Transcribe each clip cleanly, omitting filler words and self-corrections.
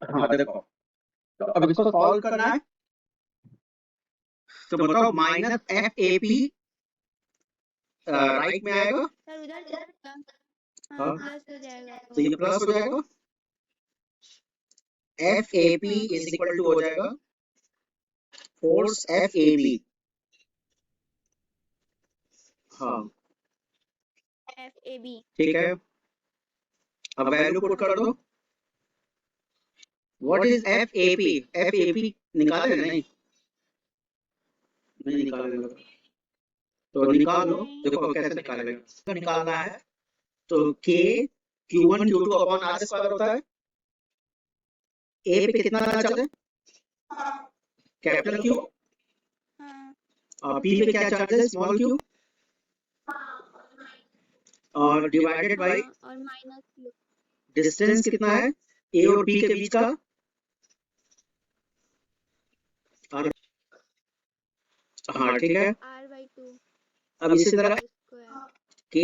हाँ देखो, तो अब इसको सॉल्व करना है, तो बताओ minus F A P right में आएगा। सर उधर हाँ, प्लस हो जाएगा तो ये प्लस हो जाएगा, F A P is equal to हो जाएगा फोर्स एफ ए बी। हाँ एफ ए बी। ठीक है, अब वैल्यू पुट कर दो। What is F A P? F A P निकाले नहीं? नहीं निकालेगा तो निकाल लो। देखो कैसे निकालेगा, तो निकालना है तो k q1 q2 upon r square होता है। a पे कितना चार्ज है? Capital Q। और p पे क्या चार्ज है? Small q। और डिवाइडेड बाय और माइनस q। डिस्टेंस कितना है a और b के बीच का? और हाँ ठीक है, r/2 अब इसी तरह k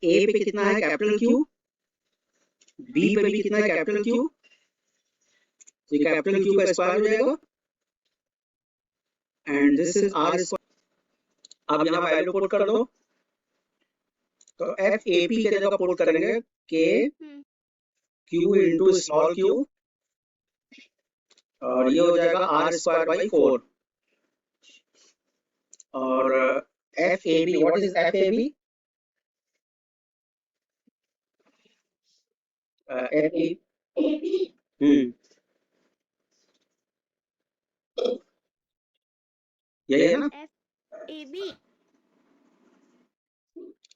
a पे कितना है? Capital Q। b पे भी कितना है? Capital Q। तो ये कैपिटल Q का स्क्वायर हो जाएगा and this is r square. अब यहाँ वैल्यू पुट कर दो, तो एफ ए पी की जगह पुट करेंगे k q into small q, और ये हो जाएगा r स्क्वायर बाई 4। और F A B, what is F A B? F A यही है ना? F A B.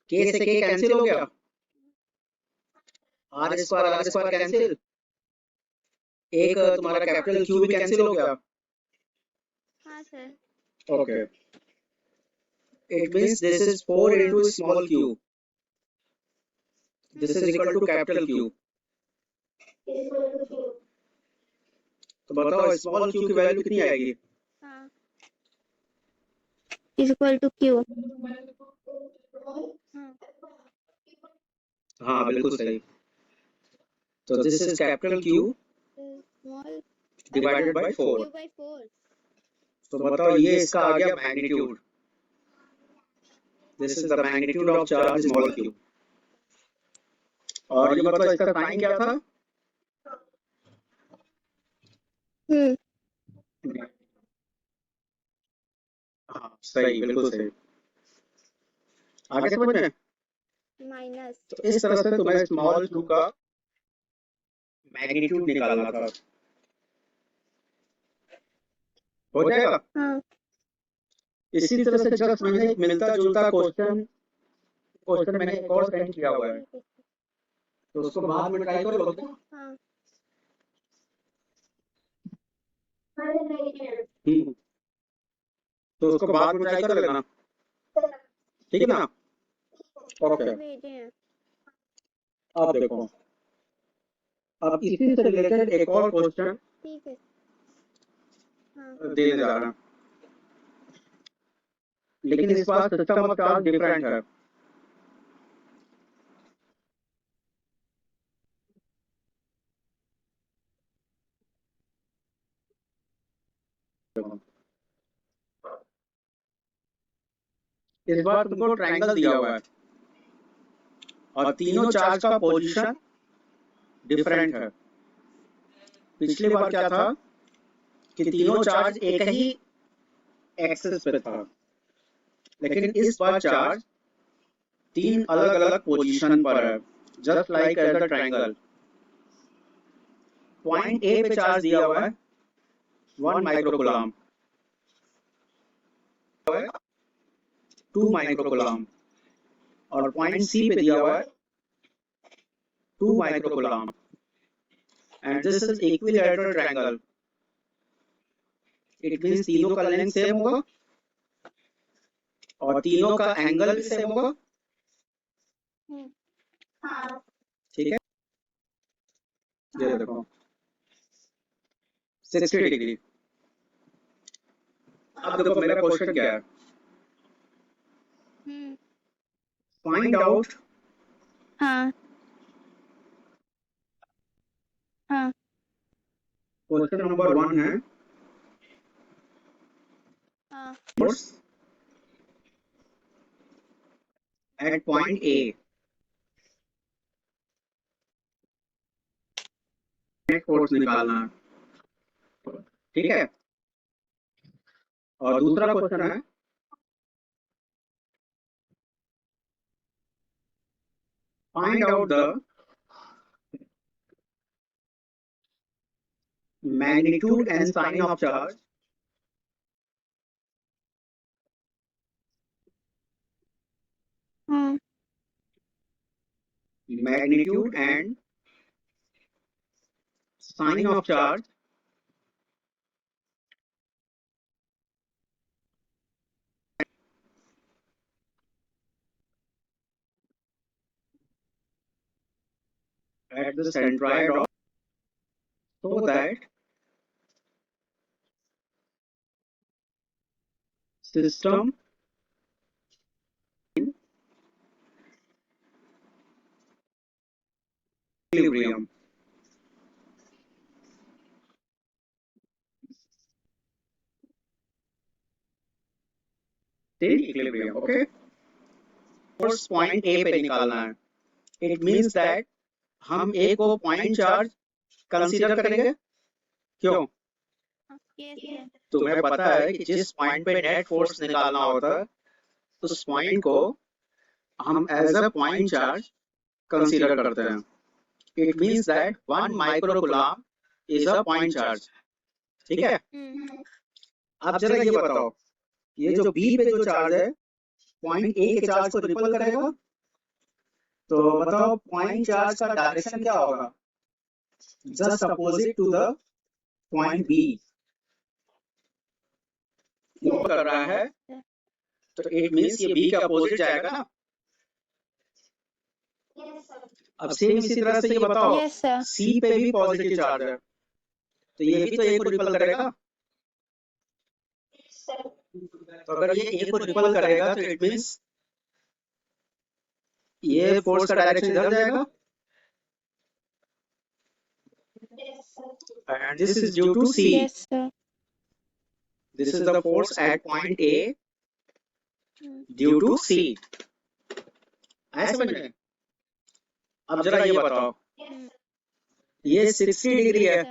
के से के कैंसिल हो गया, आर स्क्वायर कैंसिल, एक तुम्हारा कैपिटल क्यू भी कैंसिल हो गया। हाँ sir. Okay, it means this is 4 into small q, this is equal to capital Q। तो बताओ स्मॉल q की वैल्यू कितनी आएगी? हाँ, इज इक्वल टू q। हाँ बिल्कुल सही, तो this is capital Q small divided by 4। q/4। तो बताओ ये इसका आ गया magnitude, this is the magnitude of charge small q। और ये बताओ इसका साइन क्या था? हाँ सही, बिल्कुल सही। आगे समझ में? माइनस। तो इस तरह से तुम्हें स्मॉल q का मैग्नीट्यूड निकालना था, हो जाएगा। हाँ। इसी तरह से जस्ट मैंने एक मिलता जुलता क्वेश्चन मैंने एक और सेंड किया हुआ है, तो उसको बाद में ट्राई कर लो क्या? हाँ। तो उसको बाद में ट्राई कर लेना, ठीक है ना? ओके, भेजे हैं। अब देखो, अब इसी से रिलेटेड एक और क्वेश्चन ठीक है। हाँ। देने जा रहा हूं, लेकिन इस बार सिस्टम ऑफ चार्ज डिफरेंट है। इस बार तुमको ट्रायंगल दिया हुआ है और तीनों चार्ज का पोजीशन डिफरेंट है। पिछली बार क्या था कि तीनों चार्ज एक ही एक्सिस पे था, लेकिन इस बार चार्ज तीन अलग अलग पोजीशन पर है, just like as a triangle. Point A पे चार्ज दिया हुआ है 1 माइक्रोकूलम, 2 माइक्रोकूलम, और पॉइंट सी पे दिया हुआ है 2 microcoulomb, and this is equilateral triangle. It means तीनों का लेंथ सेम होगा और तीनों का एंगल भी सेम होगा, ठीक है? ये देखो 60 डिग्री। अब देखो मेरा क्वेश्चन क्या है, फाइंड आउट हाँ हाँ क्वेश्चन नंबर 1 है हाँ force at point A, net force निकालना है, ठीक है। और दूसरा क्वेश्चन है find out the magnitude and sign of charge हाँ magnitude and sign of charge at the centroid of, so that system in equilibrium. In equilibrium, okay. Force point A पे निकालना है. It means that हम A को point charge consider करेंगे. क्यों? yes sir तुम्हें पता है कि जिस पॉइंट पे नेट फोर्स निकालना होता है उस पॉइंट को हम as a point charge consider करते हैं. It means that 1 microcoulomb is a point charge. ठीक है. अब जरा ये बताओ, ये जो बी पे जो चार्ज है पॉइंट ए के चार्ज को रिपल करेगा, तो बताओ पॉइंट चार्ज का डायरेक्शन क्या होगा? Just opposite to the point B. कर रहा है तो इट मींस ये बी के अपोजिट जाएगा ना. अब सेम इसी तरह से ये बताओ, yes sir सी पे भी पॉजिटिव चार्ज है तो ये भी तो ए को रिपल करेगा. तो अगर ये ए को रिपल करेगा तो इट मींस ये फोर्स का डायरेक्शन इधर जाएगा. And this is due to C. yes sir This is the force at point A due to C. ऐसे समझ में? अब जरा ये बताओ, ये 60 डिग्री है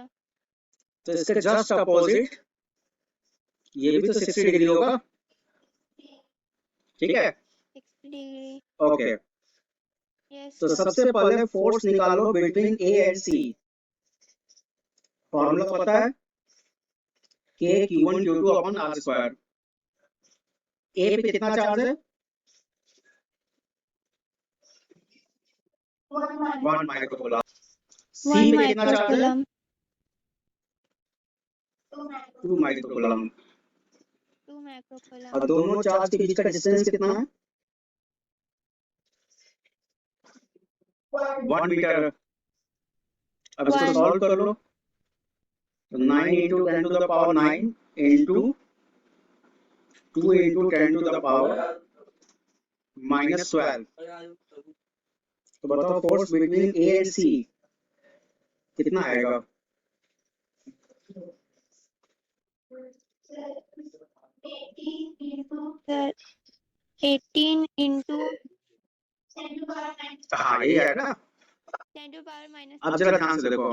तो इसके जस्ट अपोजिट ये भी तो 60 डिग्री होगा. ठीक है. 60 degree ओके. yes तो sir सबसे पहले फोर्स निकालो between A and C. Formula पता है, K Q1 Q2 upon R square. A पे कितना चार्ज है? 1 माइक्रोकूलम. सी 1 पे कितना चार्ज है? microcoulomb 2 microcoulomb. 2 microcoulomb और दोनों चार्ज के बीच का डिस्टेंस कितना है? 1 मीटर. अब इसको 1 सॉल्व कर लो. तो 9 into 10 to the power 9 into 2 into 10 to the power minus 12. तो बताओ फोर्स बिटवीन ए एंड सी कितना आएगा? sir 18 into हाँ ये है ना. 10 to power minus अब जरा ध्यान से देखो,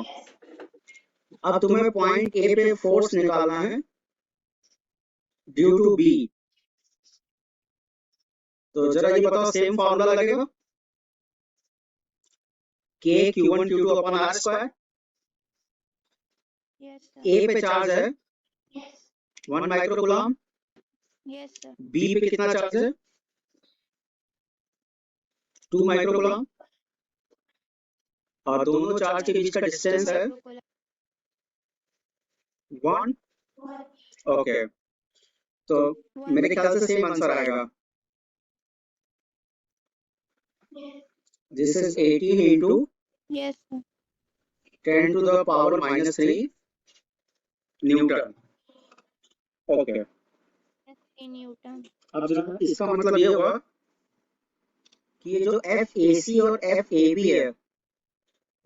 अब तुम्हें पॉइंट ए पे फोर्स निकालना है ड्यू टू बी. तो जरा ये बताओ सेम फॉर्मूला लगेगा, K Q1 Q2 upon R square. yes sir ए पे चार्ज है 1 माइक्रोकूलम, yes sir बी पे कितना चार्ज है? 2 माइक्रोकूलम. और दोनों चार्ज के बीच का डिस्टेंस है microcoulomb 1. ओके. तो मेरे ख्याल से सेम आंसर आएगा. This is 18 into yes sir 10 to the power minus 3 Newton. Okay. in Newton अब जरा इसका मतलब ये हुआ कि ये जो FAC और FAB है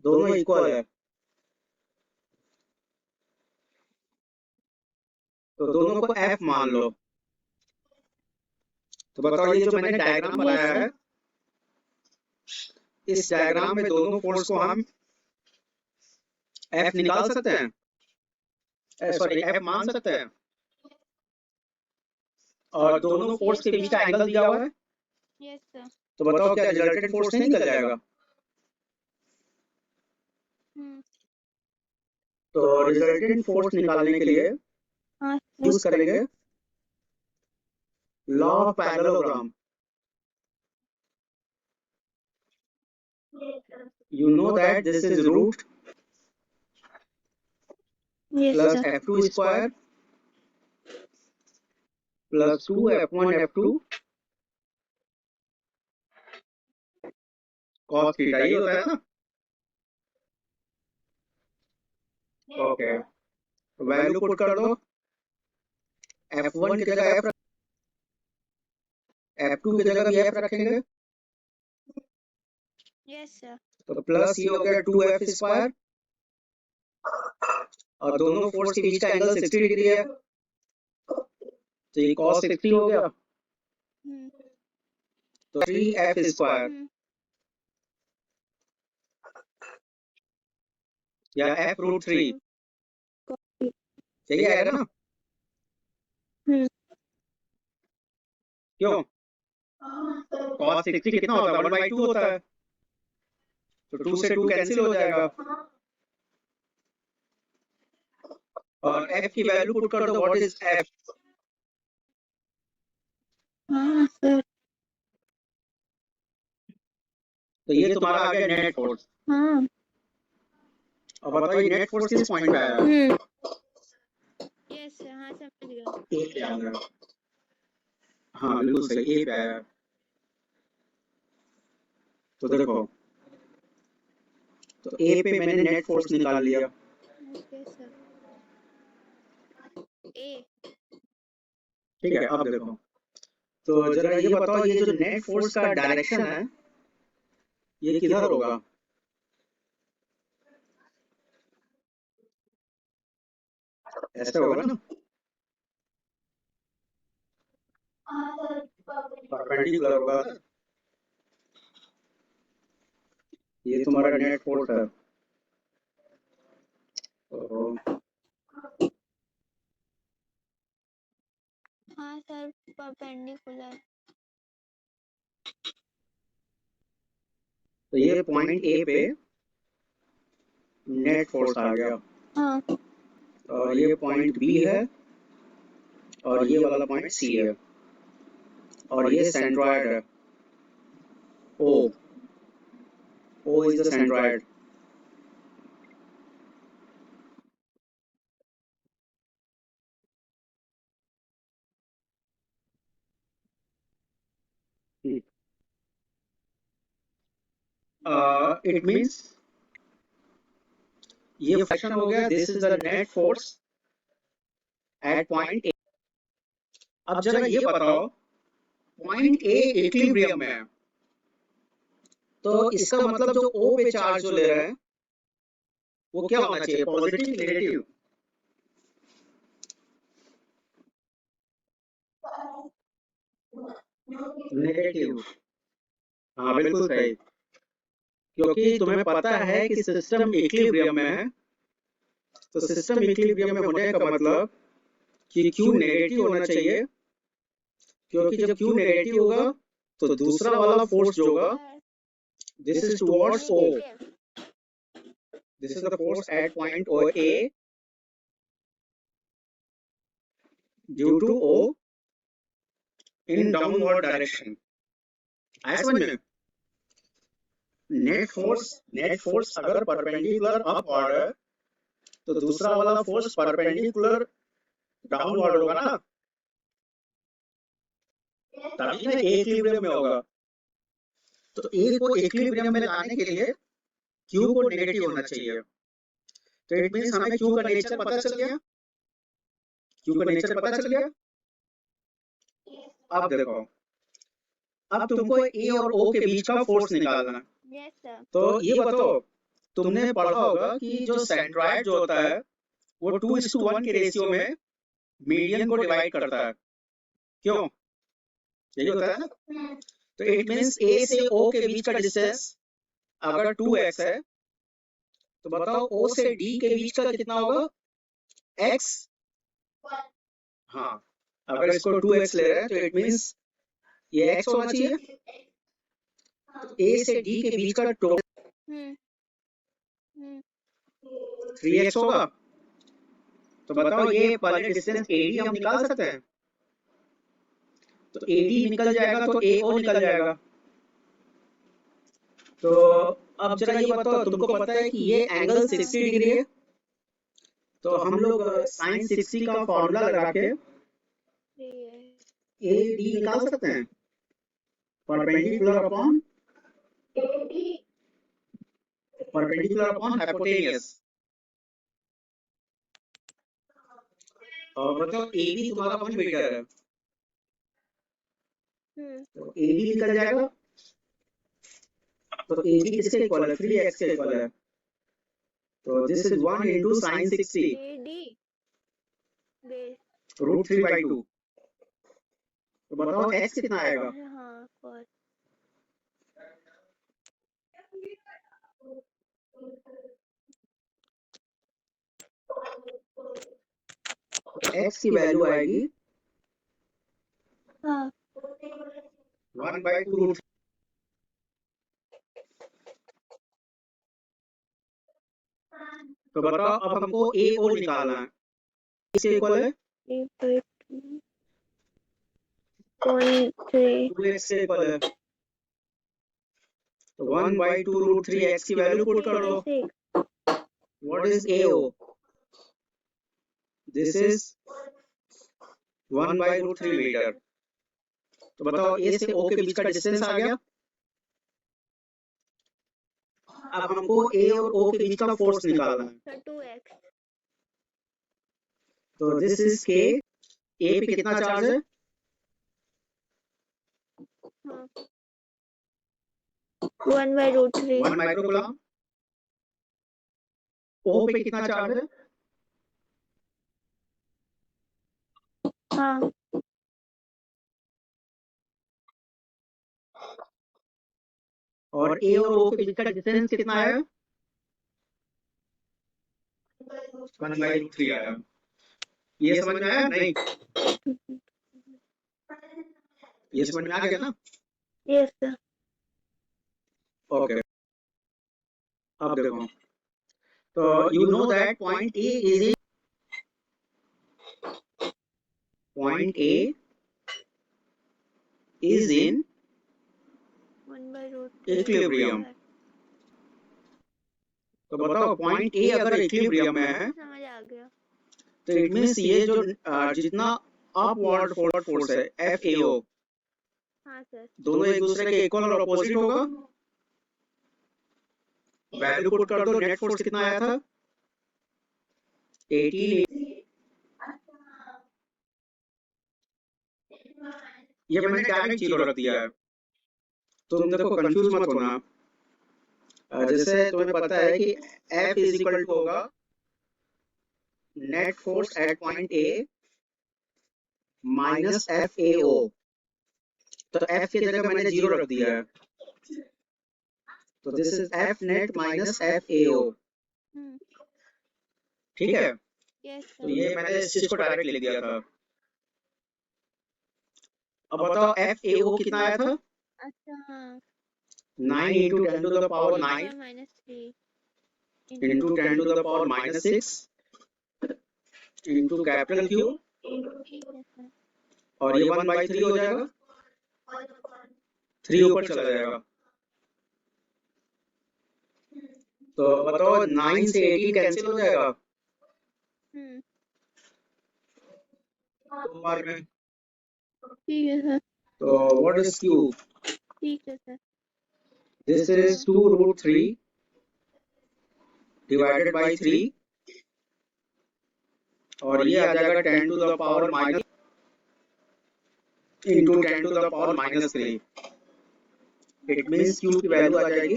दोनों इक्वल है. तो दोनों को F मान लो। तो बताओ ये जो मैंने डायग्राम बनाया है, इस डायग्राम में दोनों फोर्स को हम F निकाल सकते हैं, सॉरी F मान सकते हैं, और दोनों फोर्स के बीच का एंगल दिया हुआ है। Yes sir. तो बताओ क्या रिजल्टेंट फोर्स नहीं निकल जाएगा? तो रिजल्टेंट फोर्स निकालने के लिए हाँ यूज करेंगे law of parallelogram. You know that this is root yes plus sir. F2 square plus 2 F1 F2 cos theta, ये होता है ना? ओके, वैल्यू पुट कर दो। F1 की जगह F, F2 की जगह भी F रखेंगे। Yes sir. तो प्लस ये हो गया 2F स्क्वायर, और दोनों फोर्स के बीच का एंगल 60 डिग्री है, तो ये cos 60 हो गया। तो 3F स्क्वायर या F रूट 3 यही आएगा ना? क्यों? cos 60 कितना होता है? 1/2 होता है, तो 2 से 2 कैंसिल हो जाएगा, और F की वैल्यू पुट कर दो। What is F? हाँ सर। तो ये तुम्हारा आ गया नेट फोर्स। हाँ। अब बताओ ये नेट फोर्स किस पॉइंट पे आया? Yes sir. हाँ समझ गया। ए पे आया। हाँ बिल्कुल सही, ए पे आया। तो देखो, तो ए पे मैंने नेट फोर्स निकाल लिया। Okay sir. ए। ठीक है, अब देखो, तो जरा ये बताओ ये जो नेट फोर्स का डायरेक्शन है ये किधर होगा? ऐसे होगा ना, परपेंडिकुलर होगा। ये तुम्हारा नेट फोर्स है, हाँ सर, परपेंडिकुलर। तो ये पॉइंट ए पे नेट फोर्स आ गया। हाँ। और ये पॉइंट बी है, और ये वाला पॉइंट सी है, और ये सेंट्रॉइड है O। O is the centroid। It means ये फ्रैक्शन हो गया, this is the net force at point A. अब जरा ये बताओ, पॉइंट ए इक्विलिब्रियम में है, तो इसका मतलब जो O पे चार्ज जो ले रहे हैं वो क्या होना चाहिए? Positive, negative? नेगेटिव। हाँ बिल्कुल सही, क्योंकि तुम्हें पता है कि सिस्टम इक्विलिब्रियम में है, तो सिस्टम इक्विलिब्रियम में होने का मतलब कि Q नेगेटिव होना चाहिए, क्योंकि जब Q नेगेटिव होगा तो दूसरा वाला फोर्स जो होगा, this is towards O, this is the force at point OA due to O in downward direction। आया समझ में? नेट फोर्स अगर परपेंडिकुलर अपवर्ड है तो दूसरा वाला फोर्स परपेंडिकुलर डाउनवर्ड होगा ना, तभी ना इक्विलिब्रियम में होगा। तो ए को इक्विलिब्रियम में लाने के लिए Q को नेगेटिव होना चाहिए। तो इट मींस हमें Q का नेचर पता चल गया। Q का नेचर पता चल गया। अब देखो, अब तुमको A और O के बीच का फोर्स निकालना है। Yes sir. तो ये बताओ, तुमने पढ़ा होगा कि जो सेंट्रॉइड जो होता है वो 2:1 के रेशियो में मीडियन को डिवाइड करता है, क्यों? यही होता है ना। तो इट मींस ए से ओ के बीच का डिस्टेंस अगर 2x है तो बताओ ओ से डी के बीच का कितना होगा? x। हाँ, अगर इसको 2x ले रहे हैं तो इट मींस ये x होना चाहिए। तो ए से डी के बीच का टोटल 3x होगा। तो बताओ ये वाले डिस्टेंस AD हम निकाल सकते हैं। तो AD निकल जाएगा तो AO निकल जाएगा। तो अब जरा ये बताओ, तुमको पता है कि ये एंगल 60 डिग्री है। तो हम लोग sin 60 का फॉर्मूला लगा के AD निकाल सकते हैं, परपेंडिकुलर अपॉन हाइपोटेनियस। और बताओ AB तुम्हारा 1 मीटर है, तो AD निकल जाएगा। तो AD किसके इक्वल है? 3x के इक्वल है। तो this is 1 into sin 60 root 3/2। तो बताओ x कितना आएगा? x की वैल्यू आएगी 1/2 रूट। तो बताओ अब हमको AO निकालना है, किसके इक्वल है? 2x के इक्वल है। तो 1/2 रूट 3 x की वैल्यू पुट कर दो। What is AO? This is 1/रूट 3 मीटर। तो बताओ A से O के बीच का डिस्टेंस आ गया। अब हमको A और O के बीच का फोर्स निकालना है। 2x। तो दिस इज K। A पे कितना चार्ज है? 1/√3। 1 माइक्रोकूलम। O पे कितना चार्ज है? हाँ। और A और O के बीच का डिस्टेंस कितना है? 1/√3 आया। ये समझ में आया? नहीं, ये समझ में आ गया ना? Yes sir. ओके, अब देखो। तो you know that point A is in 1/√3 equilibrium. तो बताओ पॉइंट A अगर इक्विलिब्रियम में है समझ आ गया। तो इट मींस ये जो जितना अपवर्ड फोर्स है FAO, हाँ सर। दोनों एक दूसरे के इक्वल और अपोजिट होगा। वैल्यू पुट कर दो, नेट फोर्स कितना आया था? 18। ये मैंने डायरेक्ट जीरो रख दिया है, तुम देखो कंफ्यूज मत होना। जैसे तुम्हें पता है कि F इज इक्वल टू होगा net force at point A minus FAO। तो F की जगह मैंने जीरो रख दिया है, तो this is F net minus FAO। ठीक है। तो ये मैंने इस चीज को डायरेक्ट लिख दिया था। अब बताओ FAO कितना आया था? अच्छा हाँ। 9 into 10 to the power 9 -3 into 10 to the power -6 into capital Q, ठीक है सर। और ये 1/3 हो जाएगा, 3 ऊपर चला जाएगा। तो बताओ 9 से 18 कैंसिल हो जाएगा दो बार में। ठीक है सर। तो व्हाट इज Q? ठीक है sir. This is 2√3 divided by 3, और ये आ जाएगा 10 to the power minus into 10 to the power -3। It means Q की वैल्यू आ जाएगी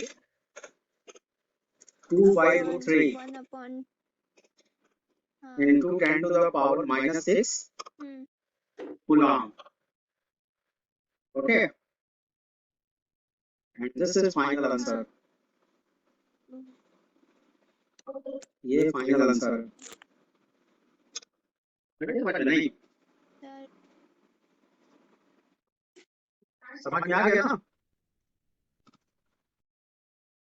2/√3। हाँ into 10 to the power minus 6 coulomb. Okay, and this is final answer. ये final answer है। नहीं sir समझ में आ गया ना?